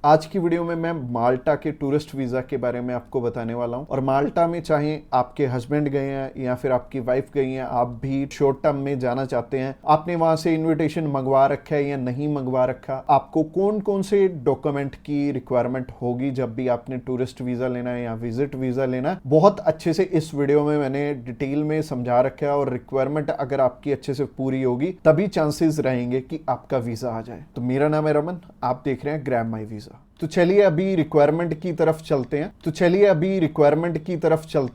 आज की वीडियो में मैं माल्टा के टूरिस्ट वीज़ा के बारे में आपको बताने वाला हूं। और माल्टा में चाहे आपके हस्बैंड गए हैं या फिर आपकी वाइफ गई हैं, आप भी शॉर्ट टर्म में जाना चाहते हैं, आपने वहां से इनविटेशन मंगवा रखा है या नहीं मंगवा रखा, आपको कौन कौन से डॉक्यूमेंट की रिक्वायरमेंट होगी जब भी आपने टूरिस्ट वीज़ा लेना है या विजिट वीज़ा लेना है, बहुत अच्छे से इस वीडियो में मैंने डिटेल में समझा रखा है। और रिक्वायरमेंट अगर आपकी अच्छे से पूरी होगी तभी चांसेस रहेंगे कि आपका वीज़ा आ जाए। तो मेरा नाम है रमन, आप देख रहे हैं ग्रैब माई वीज़ा। तो चलिए अभी रिक्वायरमेंट की तरफ चलते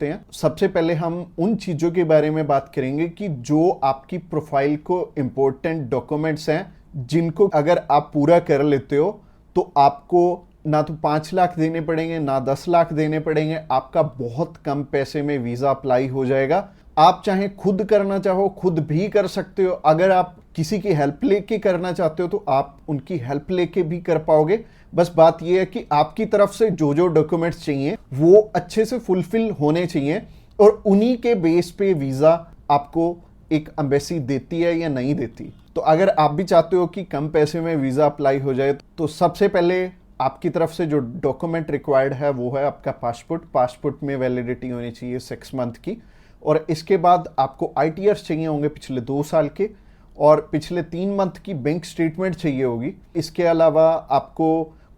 हैं। सबसे पहले हम उन चीज़ों के बारे में बात करेंगे कि जो आपकी प्रोफाइल को इम्पोर्टेंट डॉक्यूमेंट्स हैं, जिनको अगर आप पूरा कर लेते हो तो आपको ना तो 5 लाख देने पड़ेंगे ना 10 लाख देने पड़ेंगे, आपका बहुत कम पैसे में वीज़ा अप्लाई हो जाएगा। आप चाहे खुद करना चाहो खुद भी कर सकते हो, अगर आप किसी की हेल्प लेके करना चाहते हो तो आप उनकी हेल्प लेके भी कर पाओगे। बस बात यह है कि आपकी तरफ से जो जो डॉक्यूमेंट्स चाहिए वो अच्छे से फुलफिल होने चाहिए और उन्हीं के बेस पे वीज़ा आपको एक एम्बेसी देती है या नहीं देती। तो अगर आप भी चाहते हो कि कम पैसे में वीज़ा अप्लाई हो जाए तो सबसे पहले आपकी तरफ से जो डॉक्यूमेंट रिक्वायर्ड है वो है आपका पासपोर्ट में वैलिडिटी होनी चाहिए 6 मंथ की। और इसके बाद आपको ITRs चाहिए होंगे पिछले 2 साल के, और पिछले 3 मंथ की बैंक स्टेटमेंट चाहिए होगी। इसके अलावा आपको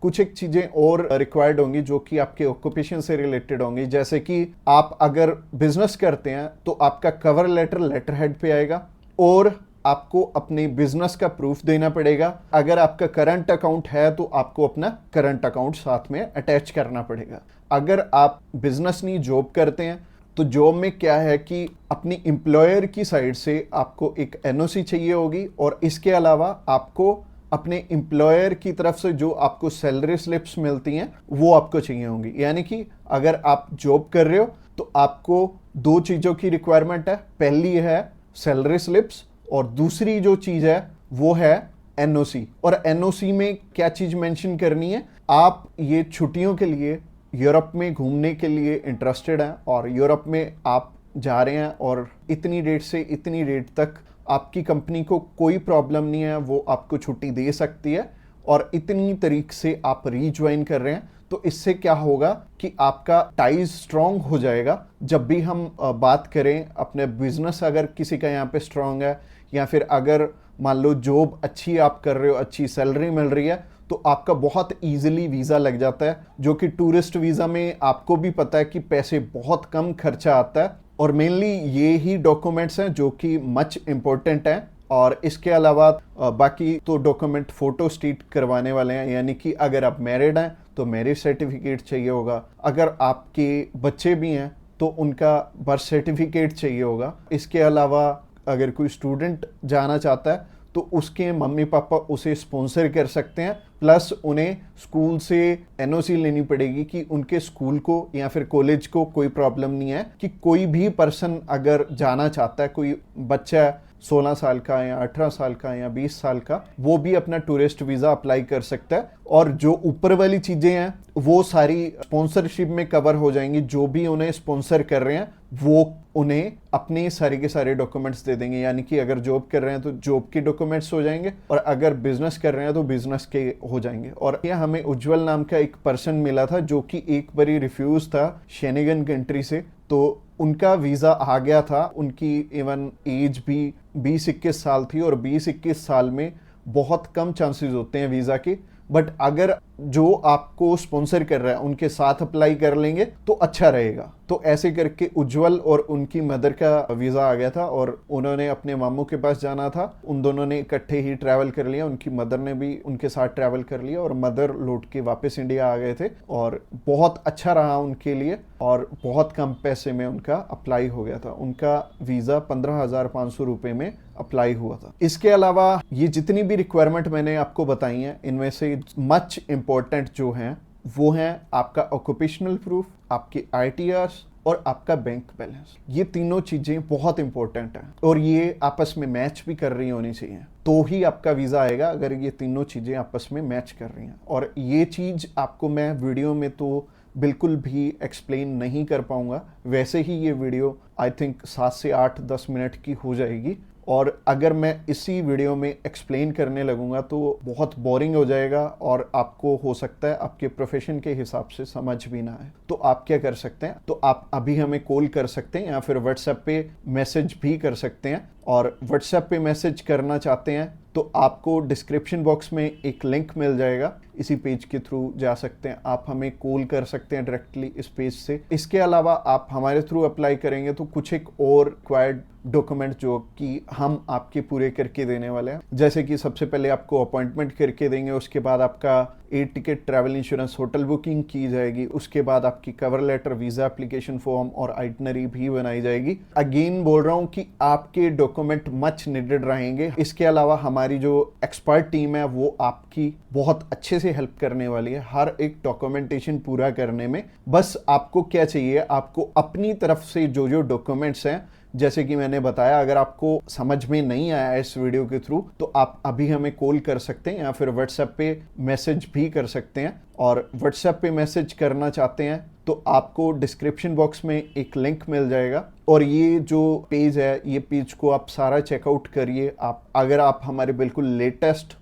कुछ एक चीज़ें और रिक्वायर्ड होंगी जो कि आपके ऑक्यूपेशन से रिलेटेड होंगी, जैसे कि आप अगर बिजनेस करते हैं तो आपका कवर लेटर हेड पे आएगा और आपको अपने बिजनेस का प्रूफ देना पड़ेगा। अगर आपका करंट अकाउंट है तो आपको अपना करंट अकाउंट साथ में अटैच करना पड़ेगा। अगर आप बिजनेस नहीं जॉब करते हैं तो जॉब में क्या है कि अपनी एम्प्लॉयर की साइड से आपको एक NOC चाहिए होगी, और इसके अलावा आपको अपने एम्प्लॉयर की तरफ से जो आपको सैलरी स्लिप्स मिलती हैं वो आपको चाहिए होंगी। यानी कि अगर आप जॉब कर रहे हो तो आपको 2 चीज़ों की रिक्वायरमेंट है। पहली है सैलरी स्लिप्स और दूसरी जो चीज़ है वो है NOC। और NOC में क्या चीज़ मेंशन करनी है, आप ये छुट्टियों के लिए यूरोप में घूमने के लिए इंटरेस्टेड हैं और यूरोप में आप जा रहे हैं और इतनी डेट से इतनी डेट तक आपकी कंपनी को कोई प्रॉब्लम नहीं है, वो आपको छुट्टी दे सकती है, और इतनी तारीख से आप रीज्वाइन कर रहे हैं। तो इससे क्या होगा कि आपका टाइज स्ट्रांग हो जाएगा। जब भी हम बात करें अपने बिजनेस, अगर किसी का यहाँ पे स्ट्रांग है या फिर अगर मान लो जॉब अच्छी आप कर रहे हो, अच्छी सैलरी मिल रही है, तो आपका बहुत इजीली वीज़ा लग जाता है। जो कि टूरिस्ट वीज़ा में आपको भी पता है कि पैसे बहुत कम खर्चा आता है, और मेनली ये ही डॉक्यूमेंट्स हैं जो कि मच इम्पोर्टेंट हैं। और इसके अलावा बाकी तो डॉक्यूमेंट फोटो स्टेट करवाने वाले हैं, यानी कि अगर आप मैरिड हैं तो मैरिज सर्टिफिकेट चाहिए होगा, अगर आपके बच्चे भी हैं तो उनका बर्थ सर्टिफिकेट चाहिए होगा। इसके अलावा अगर कोई स्टूडेंट जाना चाहता है तो उसके मम्मी पापा उसे स्पॉन्सर कर सकते हैं, प्लस उन्हें स्कूल से NOC लेनी पड़ेगी कि उनके स्कूल को या फिर कॉलेज को कोई प्रॉब्लम नहीं है कि कोई भी पर्सन अगर जाना चाहता है, कोई बच्चा 16 साल का या 18 साल का या 20 साल का, वो भी अपना टूरिस्ट वीज़ा अप्लाई कर सकता है। और जो ऊपर वाली चीज़ें हैं वो सारी स्पॉन्सरशिप में कवर हो जाएंगी। जो भी उन्हें स्पॉन्सर कर रहे हैं वो उन्हें अपने सारे के सारे डॉक्यूमेंट्स दे देंगे, यानी कि अगर जॉब कर रहे हैं तो जॉब के डॉक्यूमेंट्स हो जाएंगे और अगर बिजनेस कर रहे हैं तो बिजनेस के हो जाएंगे। और यह हमें उज्जवल नाम का एक पर्सन मिला था जो कि एक बारी रिफ्यूज था शेनेगन कंट्री से, तो उनका वीज़ा आ गया था। उनकी इवन एज भी 20-21 साल थी, और 20-21 साल में बहुत कम चांसेस होते हैं वीज़ा के। बट अगर जो आपको स्पॉन्सर कर रहा है उनके साथ अप्लाई कर लेंगे तो अच्छा रहेगा। तो ऐसे करके उज्जवल और उनकी मदर का वीज़ा आ गया था और उन्होंने अपने मामू के पास जाना था। उन दोनों ने इकट्ठे ही ट्रैवल कर लिया, उनकी मदर ने भी उनके साथ ट्रैवल कर लिया और मदर लौट के वापस इंडिया आ गए थे। और बहुत अच्छा रहा उनके लिए और बहुत कम पैसे में उनका अप्लाई हो गया था। उनका वीज़ा 15,500 रुपये में अप्लाई हुआ था। इसके अलावा ये जितनी भी रिक्वायरमेंट मैंने आपको बताई हैं, इनमें से मच इम्पोर्टेंट जो हैं वो हैं आपका ऑक्यूपेशनल प्रूफ, आपके ITRs और आपका बैंक बैलेंस। ये तीनों चीज़ें बहुत इंपॉर्टेंट हैं और ये आपस में मैच भी कर रही होनी चाहिए, तो ही आपका वीज़ा आएगा अगर ये तीनों चीज़ें आपस में मैच कर रही हैं। और ये चीज़ आपको मैं वीडियो में तो बिल्कुल भी एक्सप्लेन नहीं कर पाऊंगा, वैसे ही ये वीडियो आई थिंक 7 से 8-10 मिनट की हो जाएगी और अगर मैं इसी वीडियो में एक्सप्लेन करने लगूंगा तो बहुत बोरिंग हो जाएगा और आपको हो सकता है आपके प्रोफेशन के हिसाब से समझ भी ना आए। तो आप क्या कर सकते हैं, तो आप अभी हमें कॉल कर सकते हैं या फिर व्हाट्सएप पे मैसेज भी कर सकते हैं। और व्हाट्सएप पे मैसेज करना चाहते हैं तो आपको डिस्क्रिप्शन बॉक्स में एक लिंक मिल जाएगा, इसी पेज के थ्रू जा सकते हैं। आप हमें कॉल कर सकते हैं डायरेक्टली इस पेज से। इसके अलावा आप हमारे थ्रू अप्लाई करेंगे तो कुछ एक और रिक्वायर्ड डॉक्यूमेंट जो कि हम आपके पूरे करके देने वाले हैं, जैसे कि सबसे पहले आपको अपॉइंटमेंट करके देंगे, उसके बाद आपका air ticket, travel insurance, hotel booking की जाएगी, उसके बाद आपकी cover letter, visa application form और आइटनरी भी बनाई जाएगी। अगेन बोल रहा हूं कि आपके डॉक्यूमेंट मच नीडेड रहेंगे। इसके अलावा हमारी जो एक्सपर्ट टीम है वो आपकी बहुत अच्छे से हेल्प करने वाली है हर एक डॉक्यूमेंटेशन पूरा करने में। बस आपको क्या चाहिए, आपको अपनी तरफ से जो जो डॉक्यूमेंट्स हैं, जैसे कि मैंने बताया, अगर आपको समझ में नहीं आया इस वीडियो के थ्रू तो आप अभी हमें कॉल कर सकते हैं या फिर व्हाट्सएप पे मैसेज भी कर सकते हैं। और व्हाट्सएप पे मैसेज करना चाहते हैं तो आपको डिस्क्रिप्शन बॉक्स में एक लिंक मिल जाएगा और ये जो पेज है, ये पेज को आप सारा चेकआउट करिए। अगर आप हमारे बिल्कुल लेटेस्ट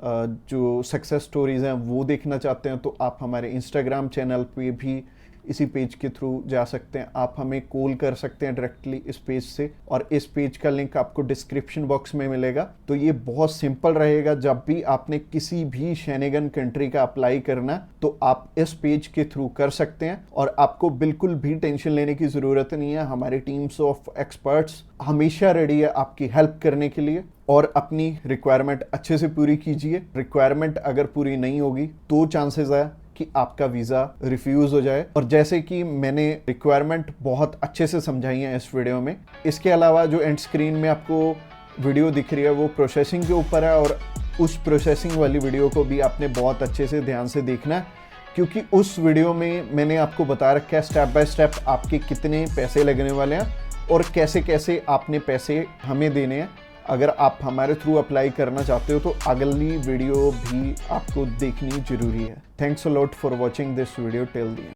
जो सक्सेस स्टोरीज हैं वो देखना चाहते हैं तो आप हमारे इंस्टाग्राम चैनल पे भी इसी पेज के थ्रू जा सकते हैं। आप हमें कॉल कर सकते हैं डायरेक्टली इस पेज से और इस पेज का लिंक आपको डिस्क्रिप्शन बॉक्स में मिलेगा। तो ये बहुत सिंपल रहेगा। जब भी आपने किसी भी शेनेगन कंट्री का अप्लाई करना तो आप इस पेज के थ्रू कर सकते हैं और आपको बिल्कुल भी टेंशन लेने की ज़रूरत नहीं है। हमारी टीम्स ऑफ एक्सपर्ट्स हमेशा रेडी है आपकी हेल्प करने के लिए। और अपनी रिक्वायरमेंट अच्छे से पूरी कीजिए। रिक्वायरमेंट अगर पूरी नहीं होगी तो चांसेस है कि आपका वीज़ा रिफ्यूज़ हो जाए। और जैसे कि मैंने रिक्वायरमेंट बहुत अच्छे से समझाई है इस वीडियो में। इसके अलावा जो एंड स्क्रीन में आपको वीडियो दिख रही है वो प्रोसेसिंग के ऊपर है और उस प्रोसेसिंग वाली वीडियो को भी आपने बहुत अच्छे से ध्यान से देखना है, क्योंकि उस वीडियो में मैंने आपको बता रखा है स्टेप बाय स्टेप आपके कितने पैसे लगने वाले हैं और कैसे कैसे आपने पैसे हमें देने हैं। अगर आप हमारे थ्रू अप्लाई करना चाहते हो तो अगली वीडियो भी आपको देखनी जरूरी है। Thanks a lot for watching this video till the end.